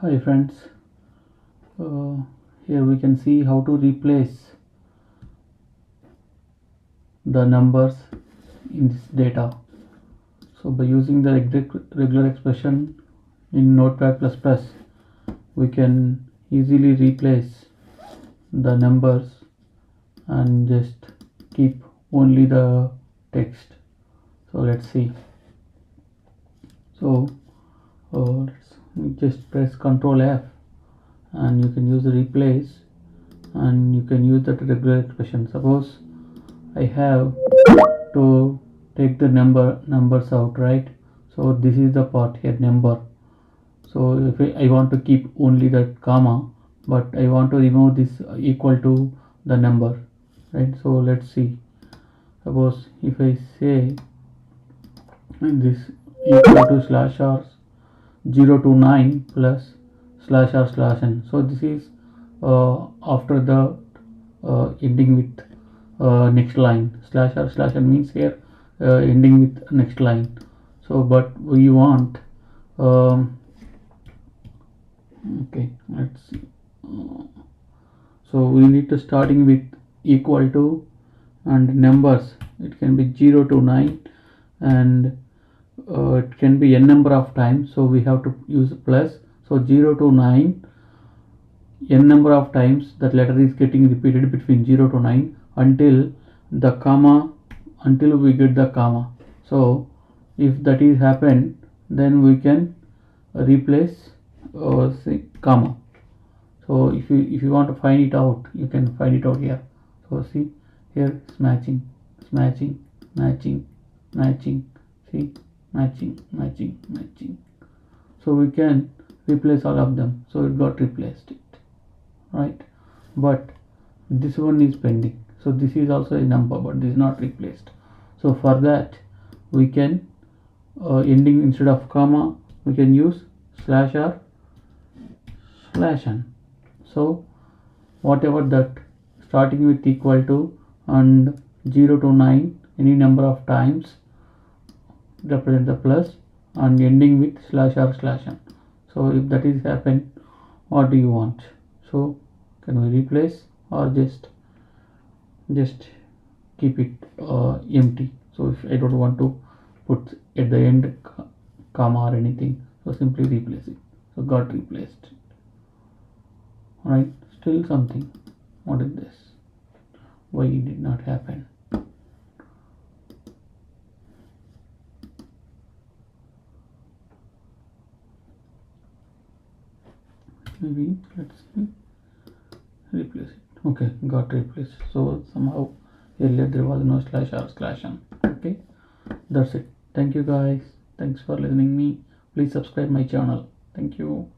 Hi friends, uh, here we can see how to replace the numbers in this data. So by using the regular expression in Notepad++, we can easily replace the numbers and just keep only the text. So let's see. So let's just press Ctrl F and you can use the replace and you can use that regular expression. Suppose I have to take the numbers out, right? So this is the part here, number. So if I want to keep only that comma, but I want to remove this equal to the number, right? So let's see. Suppose if I say this equal to slash r 0 to 9 plus slash r slash n. So this is after the ending with next line. Slash r slash n means here ending with next line. So but we want okay, let's see. So we need to starting with equal to and numbers. It can be 0 to 9 and it can be n number of times, so we have to use plus. So 0 to 9, n number of times that letter is getting repeated between 0 to 9 until the comma, until we get the comma. So if that is happened, then we can replace say comma. So if you want to find it out, you can find it out here. So see here, it's matching, it's matching, matching, matching, see, matching. So we can replace all of them. So it got replaced, it right. But this one is pending, so this is also a number, but this is not replaced. So for that we can ending instead of comma we can use slash r slash n. So whatever that starting with equal to and 0 to 9 any number of times represent the plus and ending with slash r slash n. So if that is happen, what do you want? So can we replace or just keep it empty? So if I don't want to put at the end comma or anything, so simply replace it. So got replaced, right? Still something. What is this? Why it did not happen? Maybe let's see. Replace it. Okay, got replaced. So somehow earlier there was no slash or slash n. Okay, that's it. Thank you guys. Thanks for listening me. Please subscribe my channel. Thank you.